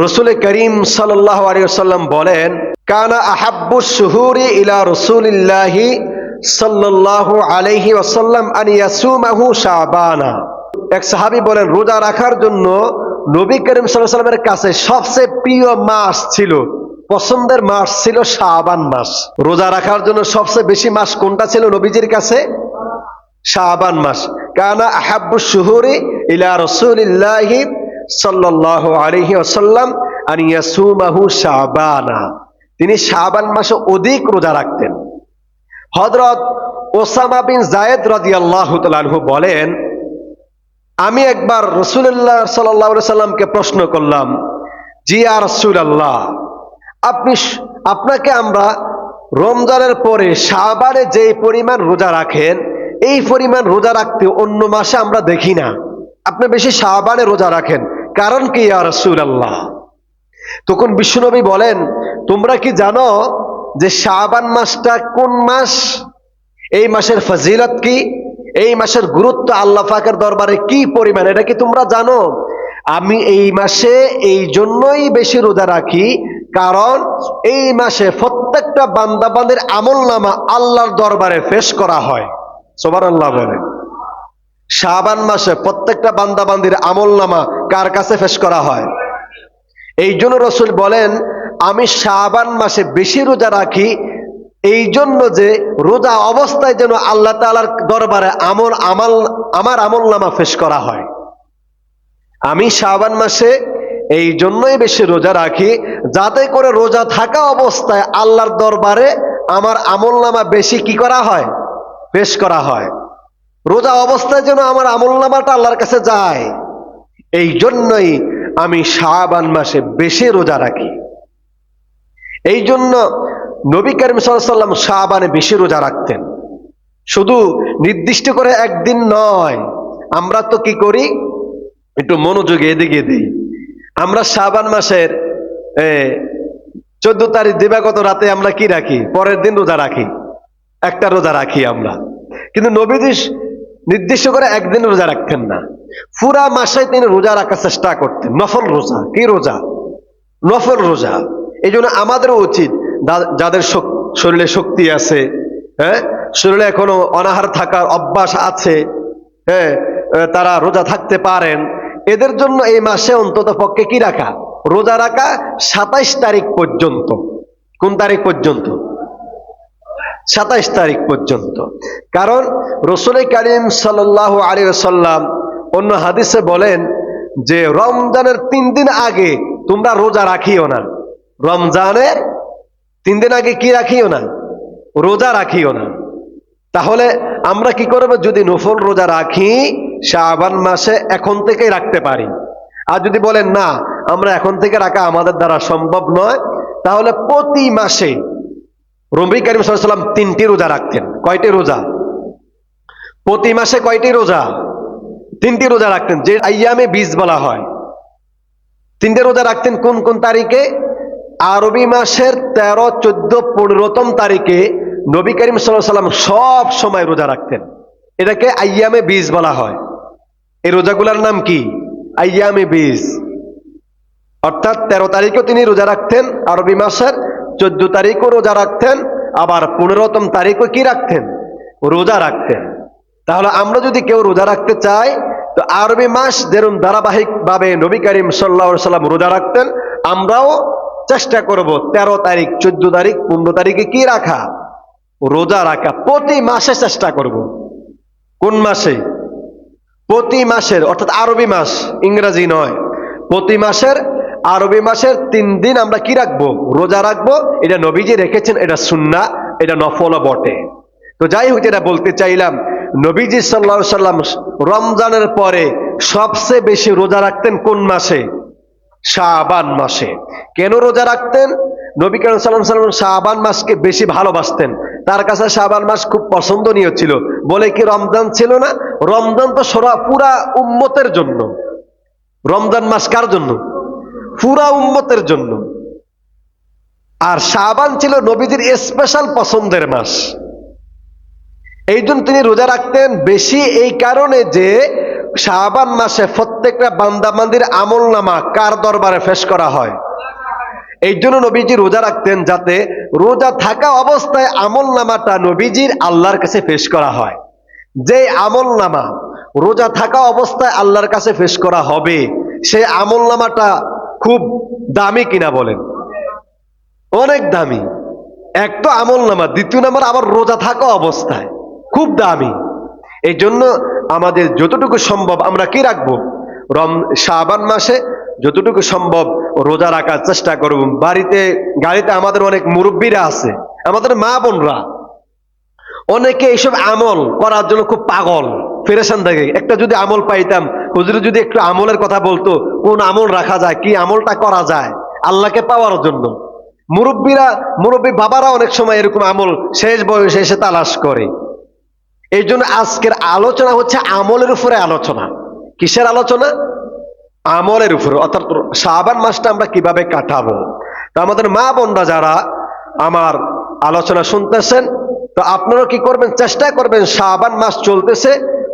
রসুল করিম সাল্লাল্লাহু আলাইহি ওয়াসাল্লাম বলেন, কানা আহাব্বু শুহুরি ইলা রাসূলিল্লাহি সাল্লাল্লাহু আলাইহি ওয়াসাল্লাম আন ইয়াসুমাহু শাবানা। এক সাহাবী বলেন, রোজা রাখার জন্য নবী করিম সাল্লাল্লাহু আলাইহি ওয়াসাল্লামের কাছে সবচেয়ে প্রিয় মাস ছিল, পছন্দের মাস ছিল শাবান মাস। রোজা রাখার জন্য সবচেয়ে বেশি মাস কোনটা ছিল নবীজির কাছে? শাবান মাস। কানা আহাব্বু শুহুরি ইলা রাসূলিল্লাহি সাল্লাল্লাহু আলাইহি ওয়াসাল্লাম আন ইয়াসুমাহু শাবানা। তিনি শাবান মাসে অধিক রোজা রাখতেন। হযরত ওসামা বিন যায়েদ রাদিয়াল্লাহু তাআলা আনহু বলেন, আমি একবার রাসূলুল্লাহ সাল্লাল্লাহু আলাইহি সাল্লামকে প্রশ্ন করলাম, জি ইয়া রাসূলুল্লাহ, আপনাকে আমরা রমজানের পরে শাবানে যে পরিমাণ রোজা রাখেন, এই পরিমাণ রোজা রাখতে অন্য মাসে আমরা দেখি না। আপনি বেশি শাবানে রোজা রাখেন, কারণ কি ইয়া রাসূলুল্লাহ? তখন বিশ্বনবী বলেন, তোমরা কি জানো যে শাবান মাসটা কোন মাস? এই মাসের ফজিলত কি? এই মাসের গুরুত্ব আল্লাহ পাকের দরবারে কি পরিমাণ, এটা কি তোমরা জানো? আমি এই মাসে এই জন্যই বেশি রোজা রাখি, কারণ এই মাসে প্রত্যেকটা বান্দাবান্দির আমলনামা আল্লাহর দরবারে পেশ করা হয়। সুবহানাল্লাহ বলেন। শাবান মাসে প্রত্যেকটা বান্দাবান্দির আমলনামা কার কাছে পেশ করা হয়? এই জন্য রাসূল বলেন, আমি শাবান মাসে বেশি রোজা রাখি এই জন্য যে রোজা অবস্থায় যেন আল্লাহ তাআলার দরবারে আমার আমলনামা পেশ করা হয়। আমি শাবান মাসে এই জন্যই বেশি রোজা রাখি, যাতে করে রোজা থাকা অবস্থায় আল্লাহর দরবারে আমার আমলনামা বেশি কি করা হয়? পেশ করা হয়। রোজা অবস্থায় যেন আমার আমলনামাটা আল্লাহর কাছে যায়, এই জন্যই আমি শাবান মাসে বেশি রোজা রাখি। এই জন্য নবী করিম সাল্লাল্লাহু আলাইহি ওয়াসাল্লাম শাবানে বেশি রোজা রাখতেন। শুধু নির্দিষ্ট করে একদিন নয়। আমরা তো কি করি, একটু মনোযোগে এদিকে দিই। আমরা শাবান মাসের 14 তারিখ দিবাগত রাতে আমরা কি রাখি? পরের দিন রোজা রাখি, একটা রোজা রাখি আমরা। কিন্তু নবীজি নির্দিষ্ট করে একদিন রোজা রাখতেন না, পুরা মাসে তিনি রোজা রাখার চেষ্টা করতেন। নফল রোজা। কি রোজা? নফল রোজা। এই জন্য আমাদেরও উচিত, যাদের শরীরে শক্তি আছে, শরীরে এখনো অনাহার থাকার অভ্যাস আছে, তারা রোজা থাকতে পারেন, এদের জন্য এই মাসে অন্তত পক্ষে কি রাখা? রোজা রাখা 27 তারিখ পর্যন্ত। কোন তারিখ পর্যন্ত? 27 তারিখ পর্যন্ত। কারণ রাসূল করিম সাল্লাল্লাহু আলাইহি ওয়াসাল্লাম অন্য হাদিসে বলেন যে রমজানের 3 দিন আগে তোমরা রোজা রাখিও না। রমজানের 3 দিন আগে কি রাখিও না? রোজা রাখিও না। তাহলে আমরা কি করব? যদি নফল রোজা রাখি শাবান মাসে এখন থেকেই রাখতে পারি। আর যদি বলেন না, আমরা এখন থেকে রাখা আমাদের দ্বারা সম্ভব নয়, তাহলে প্রতি মাসে নবী করিম সাল্লাল্লাহু আলাইহি ওয়াসাল্লাম 3টি রোজা রাখতেন। কয়টি রোজা? প্রতি মাসে কয়টি রোজা? 3টি রোজা রাখতেন, যে আইয়ামে বীজ বলা হয়। 3টে রোজা রাখতেন কোন কোন তারিখে? আরবি মাসের 13, 14, 15তম তারিখে নবী করিম সাল্লাল্লাহু আলাইহি ওয়াসাল্লাম সব সময় রোজা রাখতেন। এটাকে আইয়ামে বীজ বলা হয়। এই রোজাগুলোর নাম কি? আইয়ামে বীজ। অর্থাৎ 13 তারিখেও তিনি রোজা রাখতেন আরবি মাসের, 14 তারিখও রোজা রাখতেন, আবার 15তম তারিখও কি রাখতেন? রোজা রাখতেন। তাহলে আমরা যদি কেউ রোজা রাখতে চাই, তো আরবি মাস যেরকম ধারাবাহিকভাবে নবী করিম সাল্লাল্লাহু আলাইহি ওয়াসাল্লাম রোজা রাখতেন, আমরাও চেষ্টা করব 13 তারিখ, 14 তারিখ, 15 তারিখে কি রাখা? রোজা রাখা। প্রতি মাসে চেষ্টা করব। কোন মাসে? প্রতি মাসের, অর্থাৎ আরবি মাস, ইংরেজি নয়। প্রতি মাসের আরবি মাসের 3 দিন আমরা কি রাখবো? রোজা রাখবো। এটা নবীজি রেখেছেন, এটা সুন্নাহ, এটা নফলও বটে। তো যাই হোক, এটা বলতে চাইলাম, নবীজি সাল্লাল্লাহু আলাইহি ওয়াসাল্লাম রমজানের পরে সবচেয়ে বেশি রোজা রাখতেন কোন মাসে? শাবান মাসে। কেন রোজা রাখতেন? নবী করিম সাল্লাল্লাহু আলাইহি ওয়াসাল্লাম শাবান মাসকে বেশি ভালোবাসতেন। তার কাছে শাবান মাস খুব পছন্দনীয় ছিল। বলে কি রমজান ছিল না? রমজান তো পুরা উম্মতের জন্য। রমজান মাস কার জন্য? পুরা উম্মতের জন্য। আর শাবান ছিল নবীজির স্পেশাল পছন্দের মাস। এই জন্য তিনি রোজা রাখতেন বেশি, এই কারণে যে শাবান মাসে প্রত্যেকটা বান্দাবান্দির আমল নামা কার দরবারে পেশ করা হয়? এই জন্য নবীজি রোজা রাখতেন, যাতে রোজা থাকা অবস্থায় আমল নামাটা নবীজির আল্লাহর কাছে পেশ করা হয়। যে আমল নামা রোজা থাকা অবস্থায় আল্লাহর কাছে পেশ করা হবে, সেই আমল নামাটা খুব দামি কিনা বলেন? অনেক দামি। এক তো আমল নামা, দ্বিতীয় নাম্বার আবার রোজা থাকা অবস্থায়, খুব দামি। এই জন্য আমাদের যতটুকু সম্ভব আমরা কি রাখবো? শাবান মাসে যতটুকু সম্ভব রোজা রাখার চেষ্টা করব। গাড়িতে আমাদের অনেক মুরব্বীরা আছে, আমাদের মা বোনরা, অনেকে এইসব আমল করার জন্য খুব পাগল, পেরেশান থাকে। একটা যদি আমল পাইতাম, হুজুর যদি একটু আমলের কথা বলতো, কোন আমল রাখা যায়, কি আমলটা করা যায় আল্লাহকে পাওয়ার জন্য। মুরব্বী বাবারা অনেক সময় এরকম আমল শেষ বয়সে এসে তালাশ করে। এই জন্য আজকের আলোচনা হচ্ছে আমলের উপরে আলোচনা। কিসের আলোচনা? আমলের উপরে। অর্থাৎ শাবান মাসটা আমরা কিভাবে কাটাবো। তো আমাদের মা বোনরা যারা আমার আলোচনা শুনতেছেন, তো আপনারা কি করবেন? চেষ্টা করবেন শাবান মাস চলতেছে,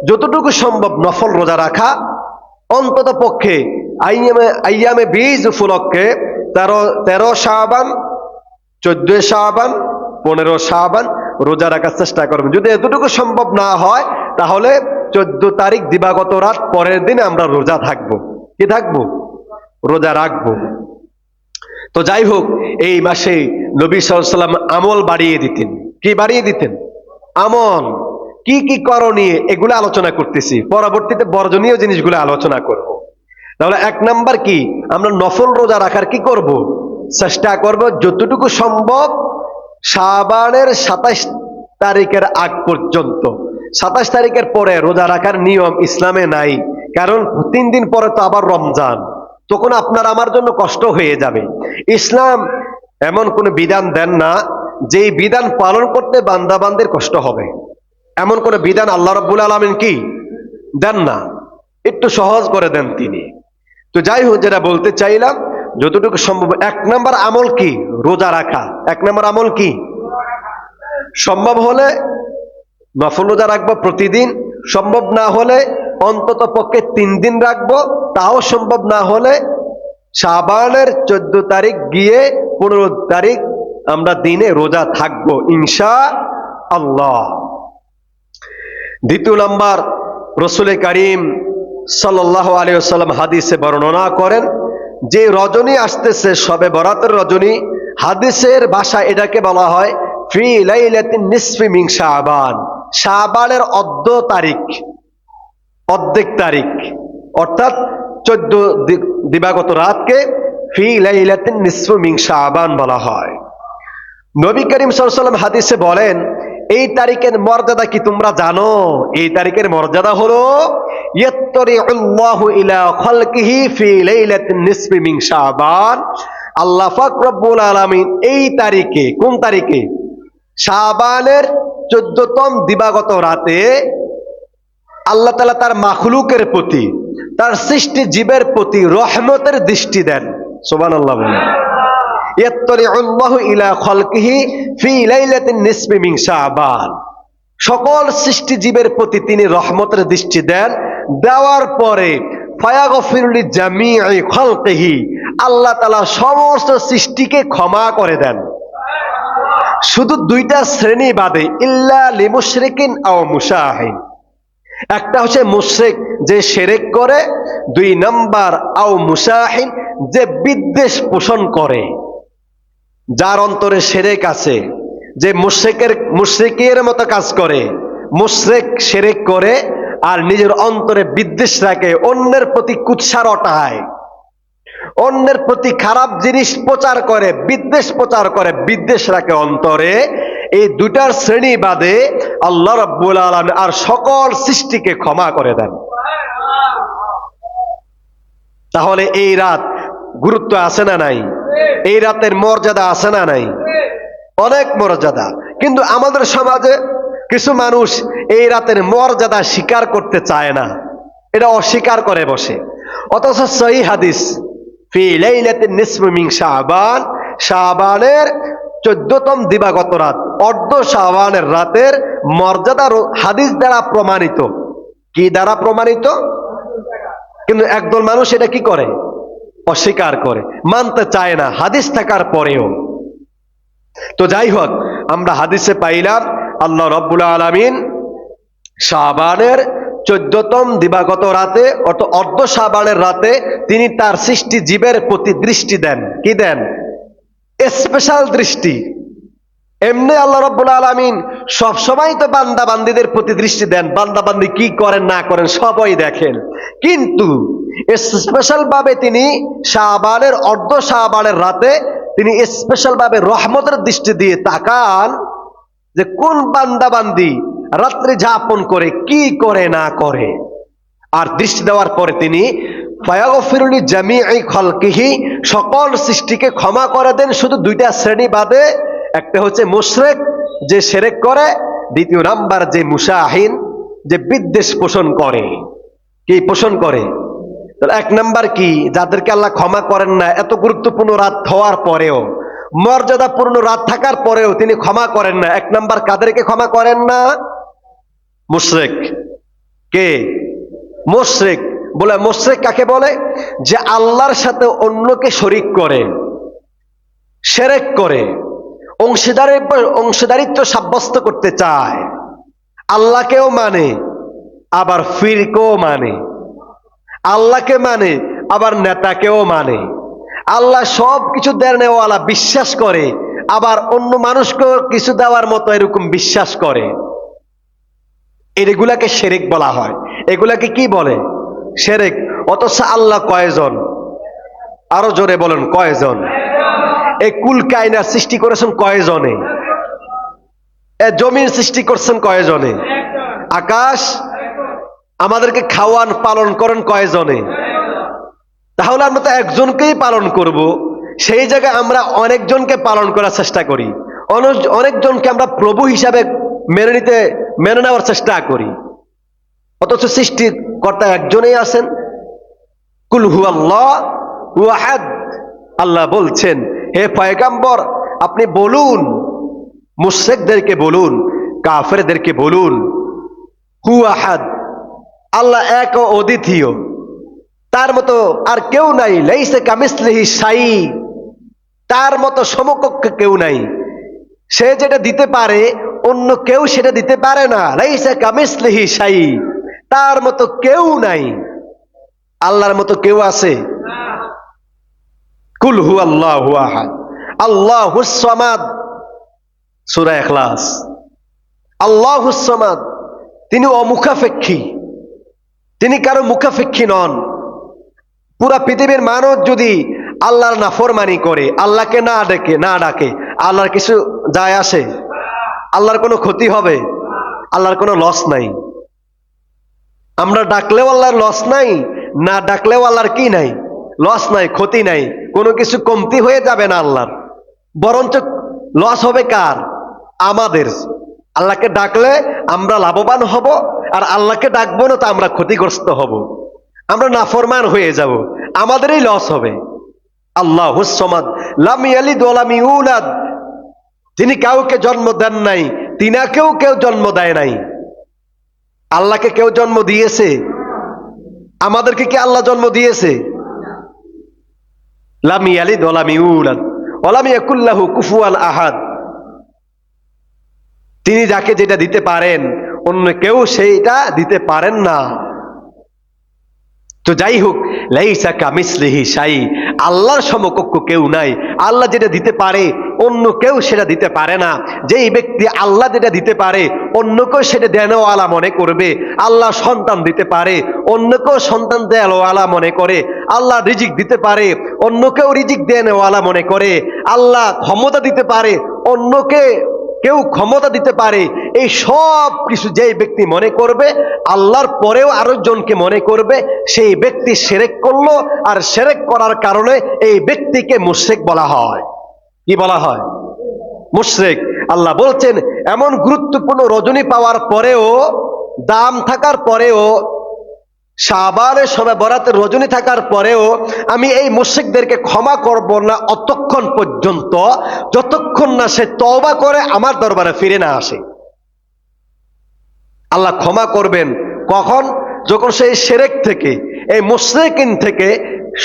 যতটুকু সম্ভব নফল রোজা রাখা। অন্তত পক্ষে আইয়ামে বীজ উপলক্ষে 13 শাবান, 14 শাবান, 15 শাবান রোজা রাখার চেষ্টা করবেন। যদি এতটুকু সম্ভব না হয়, তাহলে 14 তারিখ দিবাগত রাত পরের দিন আমরা রোজা থাকবো। কি থাকবো? রোজা রাখবো। তো যাই হোক, এই মাসে নবী সাল্লাল্লাহু আলাইহি ওয়াসাল্লাম আমল বাড়িয়ে দিতেন। কি বাড়িয়ে দিতেন? আমল। কি কি করণীয়, এগুলো আলোচনা করতেছি। পরবর্তীতে বর্জনীয় জিনিসগুলো আলোচনা করব। তাহলে 1 নাম্বার কি? আমরা নফল রোজা রাখার কি করব? চেষ্টা করব যতটুকু সম্ভব শাবানের 27 তারিখের আগ পর্যন্ত। 27 তারিখের পরে রোজা রাখার নিয়ম ইসলামে নাই, কারণ 3 দিন পরে তো আবার রমজান, তখন আপনার আমার জন্য কষ্ট হয়ে যাবে। ইসলাম এমন কোন বিধান দেন না যেই বিধান পালন করতে বান্দাবান্দির কষ্ট হবে, এমন কোন বিধান আল্লাহ রাব্বুল আলামিন কি দেন না, একটু সহজ করে দেন তিনি। তো যাই হোক, যেটা বলতে চাইলাম, যতটুকু সম্ভব 1 নাম্বার আমল কি? রোজা রাখা। 1 নাম্বার আমল কি? সম্ভব হলে নফল রোজা রাখবো প্রতিদিন, সম্ভব না হলে অন্তত পক্ষে 3 দিন রাখবো, তাও সম্ভব না হলে শাবানের 14 তারিখ গিয়ে 15 তারিখ আমরা দিনে রোজা থাকবো ইনশাআল্লাহ। দ্বিতীয় নাম্বার, রাসূল করিম সাল্লাল্লাহু আলাইহি ওয়াসাল্লাম হাদিসে বর্ণনা করেন যে রজনী আসতেছে, শবে বরাতের রজনী, হাদিসের ভাষায় এটাকে বলা হয় ফি লাইলাতিন নিসফি মিন শাবান। শাবানের অর্ধেক তারিখ, অর্থাৎ 14 দিবাগত রাতকে ফি লাইলাতিন নিসফি মিন শাবান বলা হয়। নবী করিম সাল্লাল্লাহু আলাইহি ওয়াসাল্লাম হাদিসে বলেন, এই তারিখের মর্যাদা কি তোমরা জানো? এই তারিখের মর্যাদা হলো ইয়াত্তারিউল্লাহু ইলা খালকিহি ফি লাইলাতিন নিসফি মিন শাবান। আল্লাহ পাক রব্বুল আলামিন এই তারিখে, কোন তারিখে? শাবানের 14তম দিবাগত রাতে আল্লাহ তাআলা তার মাখলুকের প্রতি, তার সৃষ্টি জীবের প্রতি রহমতের দৃষ্টি দেন। সুবহানাল্লাহ বলেন। ইয়াত্তারিউল্লাহু ইলা খালকিহি ফি লাইলাতিন নিসফি মিন শাবান। সকল সৃষ্টি জীবের প্রতি তিনি রহমতের দৃষ্টি দেন। দেওয়ার পরে ফায়াগফিরু লিজামিই খালকিহি, আল্লাহ তাআলা সমস্ত সৃষ্টিকে ক্ষমা করে দেন, শুধু 2টা শ্রেণী বাদে, ইল্লা লিমুশরিকিন আও মুশাহিন। একটা হচ্ছে মুশরিক, যে শিরক করে। 2 নাম্বার আও মুশাহিন, যে বিদ্বেষ পোষণ করে। যার অন্তরে শিরক আছে, যে মুশরিকের মতো কাজ করে, মুশরিক শিরক করে আর নিজের অন্তরে বিদ্বেষ রাখে, অন্যের প্রতি কুৎসা রটায়, অন্যের প্রতি খারাপ জিনিস প্রচার করে, বিদ্বেষ প্রচার করে, বিদ্বেষ রাখে অন্তরে। এই 2টার শ্রেণী বাদে আল্লাহ রাব্বুল আলামিন আর সকল সৃষ্টিকে ক্ষমা করে দেন। তাহলে এই রাত গুরুত্ব আছে না নাই? এই রাতের মর্যাদা আছে না নাই? অনেক মর্যাদা। কিন্তু আমাদের সমাজে কিছু মানুষ এই রাতের মর্যাদা স্বীকার করতে চায় না, এটা অস্বীকার করে বসে। অথচ সহিহ হাদিস ফি লাইলাতিন নিসফি মিন শাবান, শাবানের 14তম দিবাগত রাত, অর্ধ শাবানের রাতের মর্যাদা হাদিস দ্বারা প্রমাণিত। কি দ্বারা প্রমাণিত? কিন্তু একদল মানুষ এটা কি করে? অস্বীকার করে, মানতে চায় না হাদিস থাকার পরেও। তো যাই হোক, আমরা হাদিসে পাইলাম আল্লাহ রাব্বুল আলামিন শাবানের 14তম দিবাগত রাতে, অর্ধ শাবানের রাতে তিনি তার সৃষ্টি জীবের প্রতি দৃষ্টি দেন। কি দেন? স্পেশাল দৃষ্টি। এমনি আল্লাহ রাব্বুল আলামিন সব সময় তো বান্দা বান্দীদের প্রতি দৃষ্টি দেন, বান্দা বান্দী কি করেন না করেন সবই দেখেন, কিন্তু স্পেশাল ভাবে তিনি শাবানের অর্ধ শাবানের রাতে তিনি স্পেশাল ভাবে রহমতের দৃষ্টি দিয়ে তাকান যে কোন বান্দা বান্দি রাত্রি যাপন করে, কি করে না করে। আর দৃষ্টি দেওয়ার পরে তিনি ফায়াগফিরুলি জামিই খালকিহি, সকল সৃষ্টিকে ক্ষমা করে দেন, শুধু দুইটা শ্রেণী বাদে। একটা হচ্ছে মুশরিক, যে শিরক করে, দ্বিতীয় নাম্বার যে মুশাহিন, যে বিদ্বেষ পোষণ করে। কি পোষণ করে? তাহলে এক নাম্বার কি? যাদেরকে আল্লাহ ক্ষমা করেন না, এত গুরুত্বপূর্ণ রাত হওয়ার পরেও, মর্যাদাপূর্ণ রাত থাকার পরেও তিনি ক্ষমা করেন না। এক নাম্বার কাদেরকে ক্ষমা করেন না? মুশরিক। কে? মুশরিক। বলে মুশরিক কাকে বলে? যে আল্লাহর সাথে অন্যকে শরীক করে, শিরক করে, অংশীদারিত্ব সাব্যস্ত করতে চায়। আল্লাহকেও মানে, আবার ফিরকেও মানে, আল্লাহকে মানে, আবার নেতাকেও মানে, আল্লাহ সব কিছু দেওয়ালা বিশ্বাস করে, আবার অন্য মানুষকে কিছু দেওয়ার মতো এরকম বিশ্বাস করে। এগুলাকে শিরক বলা হয়। এগুলাকে কি বলে? শিরক। অথচ আল্লাহ কয়জন? আরো জোরে বলেন, কয়জন? এই কুল কায়নাত সৃষ্টি করেছেন কয়জনে? জমির সৃষ্টি করছেন কয়জনে? আকাশ আমাদেরকে খাওয়ান পালন করেন কয়জনে? তাহলে আমরা তো একজনকেই পালন করব, সেই জায়গায় আমরা অনেকজনকে পালন করার চেষ্টা করি, অনেকজনকে আমরা প্রভু হিসাবে মেনে নেওয়ার চেষ্টা করি। অথচ সৃষ্টিকর্তা একজনেই আছেন। কুল হুয়াল্লাহু আহাদ। আল্লাহ বলছেন, হে পয়গম্বর আপনি বলুন, মুশরিকদেরকে বলুন, কাফেরদেরকে বলুন, হু আহাদ, আল্লাহ এক ও অদ্বিতীয়, তার মতো আর কেউ নাই। লাইসা কামিসলিহি শাই, তার মতো সমকক্ষ কেউ নাই। সে যেটা দিতে পারে অন্য কেউ সেটা দিতে পারে না। লাইসা কামিসলিহি শাই, তার মতো কেউ নাই। আল্লাহর মতো কেউ আছে? কুল হুয়াল্লাহু আহাদ আল্লাহুস সামাদ, সূরা ইখলাস। আল্লাহুস সামাদ, তিনি অমুখাপেক্ষী, তিনি কারো মুখাপেক্ষী নন। পুরা পৃথিবীর মানুষ যদি আল্লাহর নাফরমানি করে, আল্লাহকে না ডাকে, আল্লাহর কিছু যায় আসে? আল্লাহর কোনো ক্ষতি হবে? আল্লাহর কোনো লস নাই। আমরা ডাকলেও আল্লাহর লস নাই, না ডাকলেও আল্লাহর কি নাই? লস নাই, ক্ষতি নাই, কোনো কিছু কমতি হয়ে যাবে না আল্লাহর। বরঞ্চ লস হবে কার? আমাদের। আল্লাহকে ডাকলে আমরা লাভবান হব, আর আল্লাহকে ডাকবো না তো আমরা ক্ষতিগ্রস্ত হব, আমরা নাফরমান হয়ে যাব, আমাদেরই লস হবে। আল্লাহুস সামাদ লাম ইয়ালিদ ওয়া লাম ইউলাদ, তিনি কাউকে জন্ম দেন নাই, তিনাকেও কেউ জন্ম দেয় নাই। আল্লাহকে কেউ জন্ম দিয়েছে? আমাদেরকে কি আল্লাহ জন্ম দিয়েছে? লাম ইয়ালিদ ওয়া লাম ইউলাদ ওয়া লাম ইয়াকুল লাহু কুফুয়ান আহাদ। তিনি যাকে যেটা দিতে পারেন অন্য কেউ সেইটা দিতে পারেন না। তো যাই হোক, লাইসা কামিসলিহি শাই, আল্লাহর সমকক্ষ কেউ নাই। আল্লাহ যেটা দিতে পারে অন্য কেউ সেটা দিতে পারে না। যেই ব্যক্তি আল্লাহ যেটা দিতে পারে অন্য কেউ সেটা দেনওয়ালা মনে করবে। আল্লাহ সন্তান দিতে পারে, অন্য কেউ সন্তান দেওয়ালা মনে করে। আল্লাহ রিজিক দিতে পারে, অন্য কেউ রিজিক দেনওয়ালা মনে করে। আল্লাহ ক্ষমতা দিতে পারে, অন্যকে কেউ ক্ষমতা দিতে পারে। এই সব কিছু যেই ব্যক্তি মনে করবে, আল্লাহর পরেও আরেকজনকে মনে করবে, সেই ব্যক্তি শিরক করলো। আর শিরক করার কারণে এই ব্যক্তিকে মুশরিক বলা হয়। কি বলা হয়? মুশরিক। আল্লাহ বলছেন, এমন গুরুত্বপূর্ণ রজনী পাওয়ার পরেও, দাম থাকার পরেও, শাবানের সময় বরাতের রজনী থাকার পরেও আমি এই মুশরিকদেরকে ক্ষমা করব না অতক্ষণ পর্যন্ত যতক্ষণ না সে তওবা করে আমার দরবারে ফিরে না আসে। আল্লাহ ক্ষমা করবেন কখন? যখন সেই শিরক থেকে, এই মুশরিকিন থেকে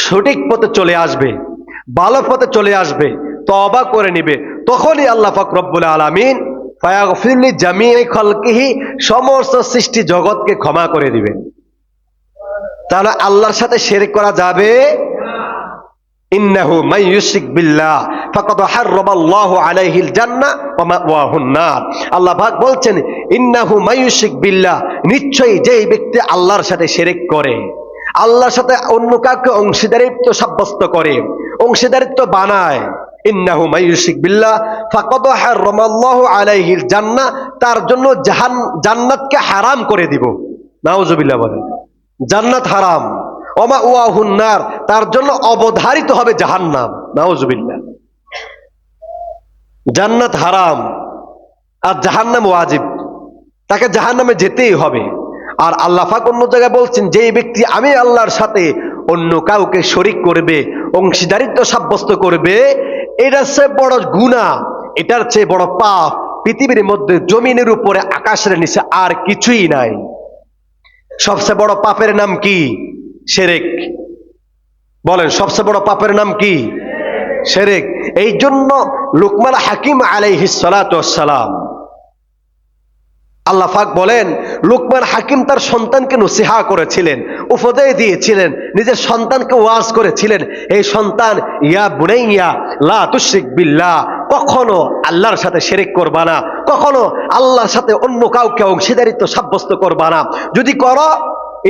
সঠিক পথে চলে আসবে, ভালো পথে চলে আসবে, তওবা করে নিবে, তখনই আল্লাহ পাক রব্বুল আলামিন ফায়াগফির লিজামিই খালকিহি, সমস্ত সৃষ্টি জগৎকে ক্ষমা করে দিবেন। তাহলে আল্লাহর সাথে শিরক করা যাবে? ইন্নাহু মান ইউশরিক বিল্লাহ ফাকাদ হারামাল্লাহু আলাইহিল জান্নাহ ওয়া মাওয়াহুন নার। আল্লাহ পাক বলছেন ইন্নাহু মান ইউশরিক বিল্লাহ, নিশ্চয়ই যেই ব্যক্তি আল্লাহর সাথে শিরক করে, আল্লাহর সাথে অন্য কাউকে অংশীদারিত্ব সাব্যস্ত করে, অংশীদারিত্ব বানায়, ইন্নাহু মান ইউশরিক বিল্লাহ ফাকাদ হারামাল্লাহু আলাইহিল জান্নাহ, তার জন্য জান্নাতকে হারাম করে দিব। নাউজুবিল্লাহ বলেন, জান্নাত হারাম। ওয়া মাওয়াহুন নার, তার জন্য অবধারিত হবে জাহান্নাম। নাউজুবিল্লাহ। জান্নাত হারাম আর জাহান্নাম ওয়াজিব, তাকে জাহান্নামে যেতেই হবে। আর আল্লাহ পাক অন্য জায়গায় বলছেন যে ব্যক্তি আমি আল্লাহর সাথে অন্য কাউকে শরীক করবে, অংশীদারিত্ব সাব্যস্ত করবে, এটার চেয়ে বড় গুনাহ, এটার চেয়ে বড় পাপ পৃথিবীর মধ্যে, জমিনের উপরে, আকাশের নিচে আর কিছুই নাই। সবচেয়ে বড় পাপের নাম কি? শিরক। বলেন, সবচেয়ে বড় পাপের নাম কি? শিরক। এই জন্য লুকমান হাকিম আলাইহিস সালাতু ওয়াস সালাম, আল্লাহ পাক বলেন লুকমান হাকিম তার সন্তানকে নসিহা করেছিলেন, উপদেশ দিয়েছিলেন, নিজের সন্তানকে ওয়াজ করেছিলেন, এই সন্তান, ইয়া বুনাইয়া লা তুশরিক বিল্লাহ, কখনো আল্লাহর সাথে শিরক করবা না, কখনো আল্লাহর সাথে অন্য কাউকে অংশীদারিত্ব সাব্যস্ত করবা না। যদি করো,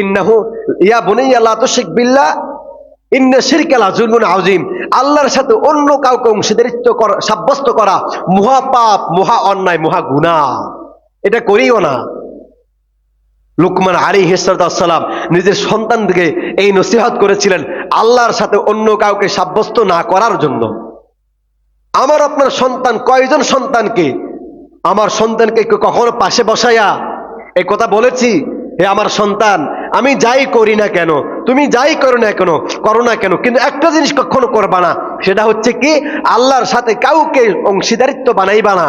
ইন্নাহু ইয়া বুনাইয়া লা তুশরিক বিল্লাহ ইন্না শিরকা লাযুলমুন আযীম, আল্লাহর সাথে অন্য কাউকে অংশীদারিত্ব সাব্যস্ত করা মহা পাপ, মহা অন্যায়, মহা গুনাহ। এটা করিও না। লুকমান আলাইহিস সালাম নিজের সন্তানকে এই নসিহত করেছিলেন আল্লাহর সাথে অন্য কাউকে সাব্যস্ত না করার জন্য। আমার আপনার সন্তান, কয়জন সন্তানকে, আমার সন্তানকে কখনো পাশে বসাইয়া এই কথা বলেছি, হে আমার সন্তান, আমি যাই করি না কেন, তুমি যাই করো না কেন, কিন্তু একটা জিনিস কখনো করবা না, সেটা হচ্ছে কি, আল্লাহর সাথে কাউকে অংশীদারিত্ব বানাইবা না,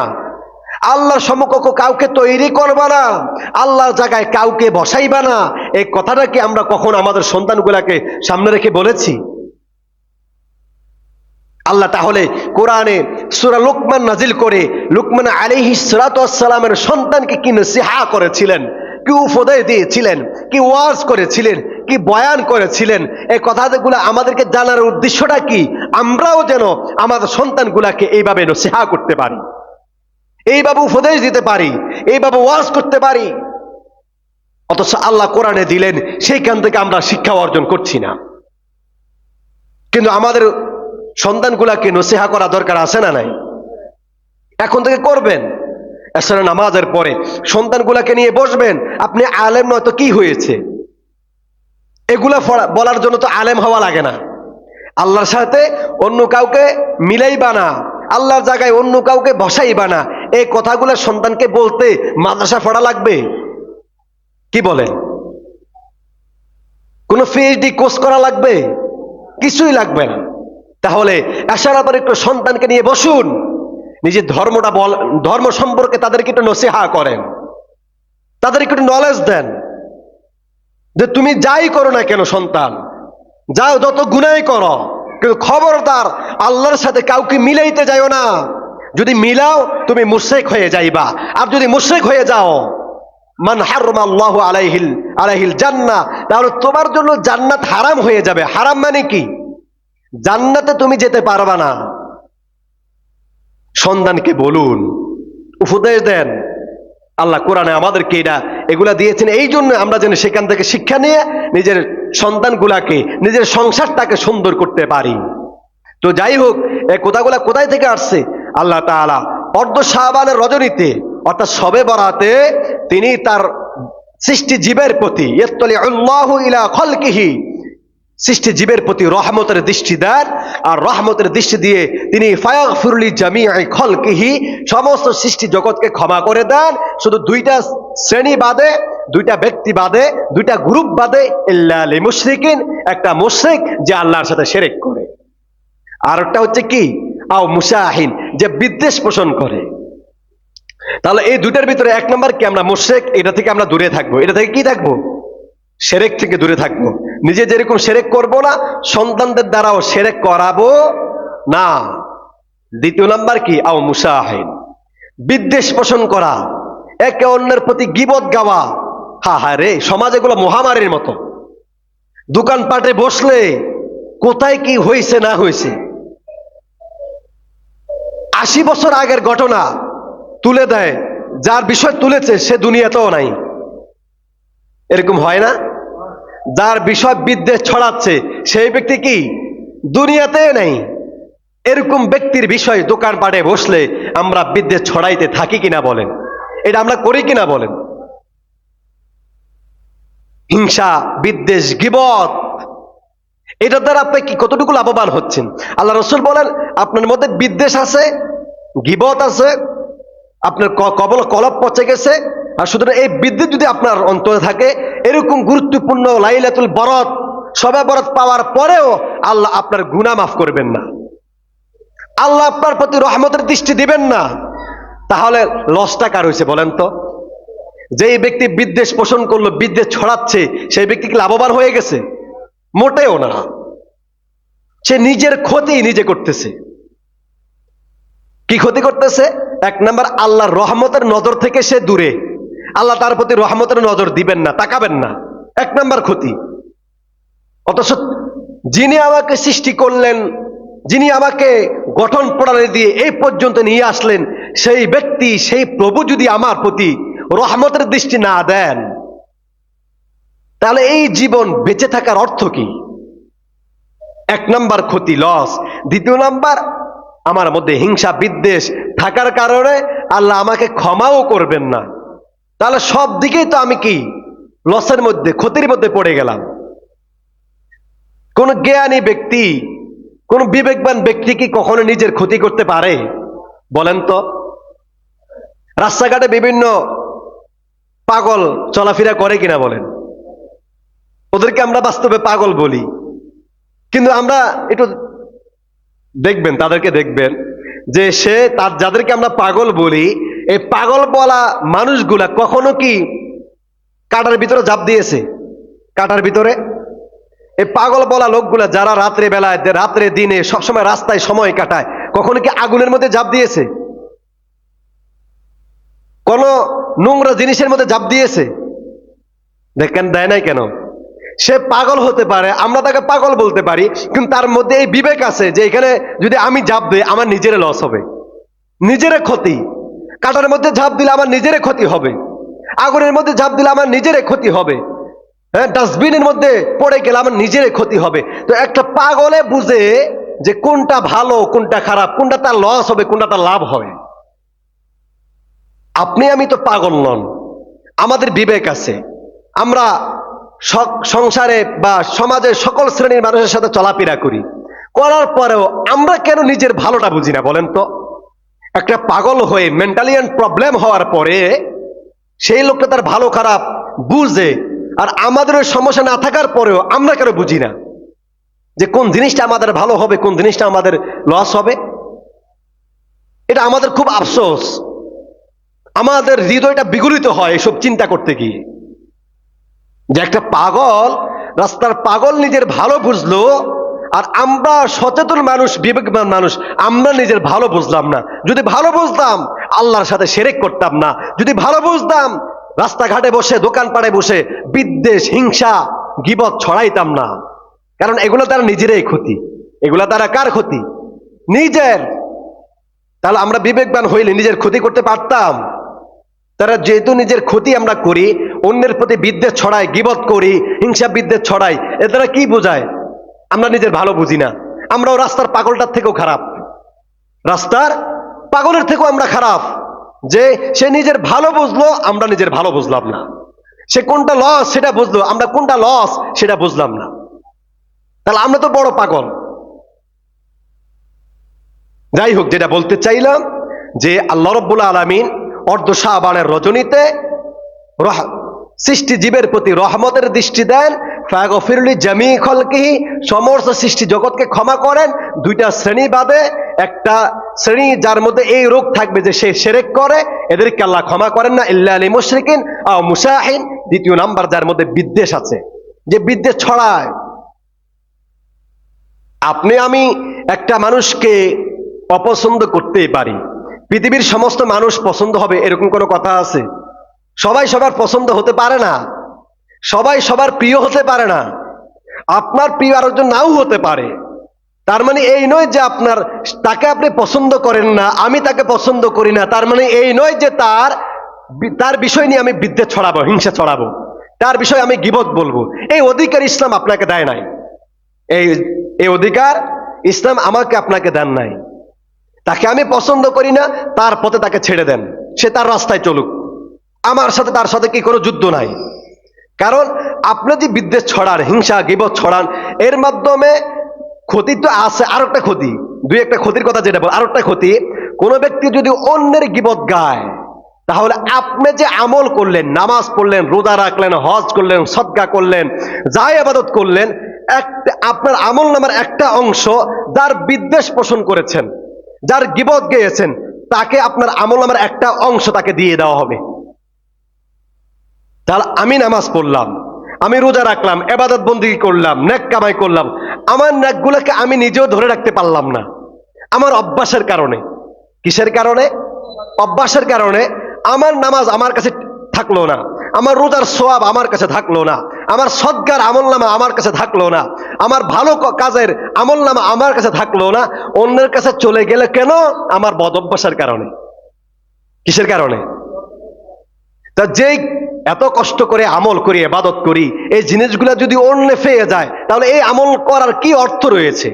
আল্লাহর সমকক্ষ কাউকে তৈরি করবা না, আল্লাহর জায়গায় কাউকে বসাইবা না। এই কথাটা কি আমরা কখন আমাদের সন্তানগুলাকে সামনে রেখে বলেছি? আল্লাহ তাহলে কোরআনে সূরা লুকমান নাজিল করে লুকমান আলাইহিস সালাতু ওয়াস সালামের সন্তানকে কি নসিহা করেছিলেন, কি উপদেশ দিয়েছিলেন, কি ওয়াজ করেছিলেন, কি বয়ান করেছিলেন, এই কথাগুলো আমাদেরকে জানার উদ্দেশ্যটা কি, আমরাও যেন আমাদের সন্তানগুলাকে এইভাবে নসিহা করতে পারি, এইভাবে উপদেশ দিতে পারি, এইভাবে ওয়াজ করতে পারি। অথচ আল্লাহ কোরআনে দিলেন, সেইখান থেকে আমরা শিক্ষা অর্জন করছি না। কিন্তু আমাদের সন্তানগুলাকে নসিহা করা দরকার আছে না নাই? এখন থেকে করবেন। আসলে নামাজের পরে সন্তানগুলাকে নিয়ে বসবেন। আপনি আলেম নয় তো কি হয়েছে? এগুলা বলার জন্য তো আলেম হওয়া লাগে না। আল্লাহর সাথে অন্য কাউকে মিলাইবা না, আল্লাহর জায়গায় অন্য কাউকে বসাইবা না, এই কথাগুলো সন্তানকে বলতে মাদ্রাসা পড়া লাগবে? কি বলেন? কোন পিএইচডি কোর্স করা লাগবে? কিছুই লাগবে না। তাহলে আসার পর একটু সন্তানকে নিয়ে বসুন, নিজের ধর্মটা ধর্ম সম্পর্কে তাদেরকে একটু নসিহা করেন, তাদেরকে একটু নলেজ দেন যে তুমি যাই করো না কেন সন্তান, যাও যত গুনাই করো, কিন্তু খবরদার আল্লাহর সাথে কাউকে মিলাইতে যাও না। যদি মিলাও তুমি মুশরিক হয়ে যাইবা। আর যদি মুশরিক হয়ে যাও, মান হারামাল্লাহু আলাইহিল জান্নাহ, তাহলে তোমার জন্য জান্নাত হারাম হয়ে যাবে। হারাম মানে কি? জান্নাতে তুমি যেতে পারবা না। সন্তানকে বলুন, উপদেশ দেন। আল্লাহ কোরআনে আমাদেরকে এগুলা দিয়েছেন এই জন্য আমরা যেন সেখান থেকে শিক্ষা নিয়ে নিজের সন্তানগুলাকে, নিজের সংসারটাকে সুন্দর করতে পারি। তো যাই হোক, এই কথাগুলা কোথায় থেকে আসছে? আল্লাহ তাআলা অর্ধ শাবানের রজনীতে, অর্থাৎ শবে বরাতে, তিনি তার সৃষ্টি জীবের প্রতি ইয়াত্তালিউল্লাহু ইলা খালকিহি, সৃষ্টি জীবের প্রতি রহমতের দৃষ্টি দেন। আর রহমতের দৃষ্টি দিয়ে তিনি ফায়াগফিরু লিজামিই খালকিহি, সমস্ত সৃষ্টি জগৎকে ক্ষমা করে দেন। শুধু দুইটা শ্রেণী বাদে, দুইটা ব্যক্তি বাদে, দুইটা গ্রুপ বাদে, ইল্লা লিল মুশরিকিন, একটা মুশরিক যে আল্লাহর সাথে শিরক করে, আর একটা হচ্ছে কি, আও মুশাহিন, যে বিদ্বেষ পোষণ করে। তাহলে এই দুইটার ভিতরে এক নম্বর কি, আমরা মুশরিক, এটা থেকে আমরা দূরে থাকবো। এটা থেকে কি থাকবো? শিরক থেকে দূরে থাকবো। নিজে যেরকম শিরক করব না, সন্তানদের দ্বারাও শিরক করাবো না। দ্বিতীয় নাম্বার কি? আও মুসাহিন, বিদ্বেষ পোষণ করা, একে অন্যের প্রতি গীবত গাওয়া। হা হা রে, সমাজ এগুলো মহামারীর মতো। দোকানপাটে বসলে কোথায় কি হয়েছে না হয়েছে 80 বছর আগের ঘটনা তুলে দেয়, যার বিষয় তুলেছে সে দুনিয়াতেও নাই। এরকম হয় না? যার বিষয় বিদ্বেষ ছড়াচ্ছে সেই ব্যক্তি কি দুনিয়াতে নেই? এরকম ব্যক্তির বিষয় দোকানপাটে বসলে আমরা বিদ্বেষ ছড়াইতে থাকি কিনা বলেন? এটা আমরা করি কিনা বলেন? হিংসা, বিদ্বেষ, গীবত, এটার দ্বারা আপনি কি কতটুকু লাভবান হচ্ছেন? আল্লাহ রসুল বলেন, আপনার মধ্যে বিদ্বেষ আছে, গীবত আছে, আপনার কলব পচে গেছে। আর সুতরাং এই বিদ্বেষ যদি আপনার অন্তরে থাকে, এরকম গুরুত্বপূর্ণ লাইলাতুল বরাত, শবে বরাত পাওয়ার পরেও আল্লাহ আপনার গুনাহ মাফ করবেন না, আল্লাহ আপনার প্রতি রহমতের দৃষ্টি দিবেন না। তাহলে লসটা কার হয়েছে বলেন তো? যেই ব্যক্তি বিদ্বেষ পোষণ করলো, বিদ্বেষ ছড়াচ্ছে, সেই ব্যক্তি কি লাভবান হয়ে গেছে? মোটেও না। সে নিজের ক্ষতি নিজে করতেছে। কি ক্ষতি করতেছে? এক নাম্বার, আল্লাহর রহমতের নজর থেকে সে দূরে, আল্লাহ তার প্রতি রহমতের নজর দিবেন না, তাকাবেন না, এক নাম্বার ক্ষতি। অথচ যিনি আমাকে সৃষ্টি করলেন, যিনি আমাকে গঠন প্রণালী দিয়ে এই পর্যন্ত নিয়ে আসলেন, সেই ব্যক্তি, সেই প্রভু যদি আমার প্রতি রহমতের দৃষ্টি না দেন, তাহলে এই জীবন বেঁচে থাকার অর্থ কি? এক নাম্বার ক্ষতি, লস। দ্বিতীয় নাম্বার, আমার মধ্যে হিংসা বিদ্বেষ থাকার কারণে আল্লাহ আমাকে ক্ষমাও করবেন না। তাহলে সব দিকেই তো আমি কি লসের মধ্যে, ক্ষতির মধ্যে পড়ে গেলাম। কোন জ্ঞানী ব্যক্তি, কোন বিবেকবান ব্যক্তি কি কখনো নিজের ক্ষতি করতে পারে বলেন তো? রাস্তাঘাটে বিভিন্ন পাগল চলাফেরা করে কিনা বলেন? ওদেরকে আমরা বাস্তবে পাগল বলি, কিন্তু আমরা একটু দেখবেন, তাদেরকে দেখবেন যে সে তার, যাদেরকে আমরা পাগল বলি, এই পাগল বলা মানুষগুলা কখনো কি কাটার ভিতরে ঝাঁপ দিয়েছে? কাটার ভিতরে এই পাগল বলা লোকগুলা যারা রাত্রে বেলায়, রাত্রে দিনে সবসময় রাস্তায় সময় কাটায়, কখনো কি আগুনের মধ্যে ঝাঁপ দিয়েছে? কোন নোংরা জিনিসের মধ্যে ঝাঁপ দিয়েছে? দেখেন, দেয় নাই কেন? সে পাগল হতে পারে, আমরা তাকে পাগল বলতে পারি, কিন্তু তার মধ্যে এই বিবেক আছে যে এখানে যদি আমি ঝাঁপ দিই আমার নিজের লস হবে, নিজের ক্ষতি। কাটার মধ্যে ঝাঁপ দিলে আমার নিজের ক্ষতি হবে, আগুনের মধ্যে ঝাঁপ দিলে আমার নিজের ক্ষতি হবে, হ্যাঁ, ডাস্টবিনের মধ্যে পড়ে গেলে আমার নিজের ক্ষতি হবে। তো একটা পাগলে বুঝে যে কোনটা ভালো, কোনটা খারাপ, কোনটা তার লস হবে, কোনটা তার লাভ হবে। আপনি আমি তো পাগল নন, আমাদের বিবেক আছে। আমরা সংসারে বা সমাজের সকল শ্রেণীর মানুষের সাথে চলাফেরা করি, করার পরেও আমরা কেন নিজের ভালোটা বুঝি না বলেন তো? একটা পাগল হয়ে মেন্টালিয়ান প্রবলেম হওয়ার পরে সেই লোকটা তার ভালো খারাপ বুঝে, আর আমাদের সমস্যা না থাকার পরেও আমরা কেন বুঝি না যে কোন জিনিসটা আমাদের ভালো হবে, কোন জিনিসটা আমাদের লস হবে? এটা আমাদের খুব আফসোস। আমাদের হৃদয়টা বিগলিত হয় এসব চিন্তা করতে গিয়ে, যে একটা পাগল, রাস্তার পাগল নিজের ভালো বুঝলো, আর আমরা সচেতন মানুষ, বিবেকবান মানুষ, আমরা নিজের ভালো বুঝলাম না। যদি ভালো বুঝতাম আল্লাহর সাথে শিরক করতাম না। যদি ভালো বুঝতাম রাস্তাঘাটে বসে, দোকানপাটে বসে বিদ্বেষ, হিংসা, গীবত ছড়াইতাম না। কারণ এগুলো তারা নিজেরই ক্ষতি। এগুলো তারা কার ক্ষতি? নিজের। তাহলে আমরা বিবেকবান হইলে নিজের ক্ষতি করতে পারতাম। তারা যেহেতু নিজের ক্ষতি আমরা করি, অন্যের প্রতি বিদ্বেষ ছড়াই, গীবত করি, হিংসা বিদ্বেষ ছড়াই, এ দ্বারা কি বোঝায়? আমরা নিজের ভালো বুঝি না। আমরাও রাস্তার পাগলটার থেকেও খারাপ, রাস্তার পাগলের থেকেও আমরা খারাপ। যে সে নিজের ভালো বুঝলো, আমরা নিজের ভালো বুঝলাম না। সে কোনটা লস সেটা বুঝলো, আমরা কোনটা লস সেটা বুঝলাম না। তাহলে আমরা তো বড় পাগল। যাই হোক, যেটা বলতে চাইলাম যে আল্লাহ রাব্বুল আলামিন অর্ধ শাবানের রজনীতে সৃষ্টি জীবের প্রতি রহমতের দৃষ্টি দেন। ফাগফিরলি জামি খলকিহি, সমস্ত সৃষ্টি জগৎকে ক্ষমা করেন। দুইটা শ্রেণী বাদে একটা শ্রেণী যার মধ্যে এই রোগ থাকবে যে সে শিরক করে, এদেরকে আল্লাহ ক্ষমা করেন না। ইল্লা লিল মুশরিকিন আও মুসাহিন। দ্বিতীয় নাম্বার, যার মধ্যে বিদ্বেষ আছে, যে বিদ্বেষ ছড়ায়। আপনি আমি একটা মানুষকে অপছন্দ করতেই পারি, পৃথিবীর সমস্ত মানুষ পছন্দ হবে এরকম কোনো কথা আছে? সবাই সবার পছন্দ হতে পারে না, সবাই সবার প্রিয় হতে পারে না, আপনার প্রিয় আরেকজন নাও হতে পারে। তার মানে এই নয় যে আপনার তাকে আপনি পছন্দ করেন না, আমি তাকে পছন্দ করি না, তার মানে এই নয় যে তার বিষয় নিয়ে আমি বিদ্বেষ ছড়াবো, হিংসা ছড়াবো, তার বিষয়ে আমি গীবত বলবো। এই অধিকার ইসলাম আপনাকে দেয় নাই। এই এই অধিকার ইসলাম আমাকে আপনাকে দেন নাই। তাকে আমি পছন্দ করি না, তার পথে তাকে ছেড়ে দেন, সে তার রাস্তায় চলুক, আমার সাথে তার সাথে কি কোনো যুদ্ধ নাই। কারণ আপনি যে বিদ্বেষ ছড়ান, হিংসা গীবত ছড়ান, এর মাধ্যমে ক্ষতি তো আছে, আর একটা ক্ষতি, দুই একটা ক্ষতির কথা যেটা বল, আর একটা ক্ষতি, কোনো ব্যক্তি যদি অন্যের গীবত গায়, তাহলে আপনি যে আমল করলেন, নামাজ পড়লেন, রোজা রাখলেন, হজ করলেন, সদকা করলেন, যাই ইবাদত করলেন, আপনার আমল নামার একটা অংশ যার বিদ্বেষ পোষণ করেছেন, যার গীবত গেয়েছেন, তাকে আপনার আমল নামার একটা অংশ তাকে দিয়ে দেওয়া হবে। তাহলে আমি নামাজ পড়লাম, আমি রোজা রাখলাম, ইবাদত বন্দেগী করলাম, নেক কামাই করলাম, আমার নেকগুলোকে আমি নিজেও ধরে রাখতে পারলাম না আমার অভ্যাসের কারণে। কিসের কারণে? অভ্যাসের কারণে। আমার নামাজ আমার কাছে থাকলো না, আমার রোজার সোয়াব আমার কাছে থাকলো না, আমার সদকার আমলনামা আমার কাছে থাকলো না, আমার ভালো কাজের আমলনামা আমার কাছে থাকলো না, অন্যের কাছে চলে গেলে কেন? আমার বদ অভ্যাসের কারণে। কিসের কারণে? তা যেই এত কষ্ট করে আমল করি, ইবাদত করি, এই জিনিসগুলো যদি অন্য পেয়ে যায়, তাহলে এই আমল করার কি অর্থ রয়েছে?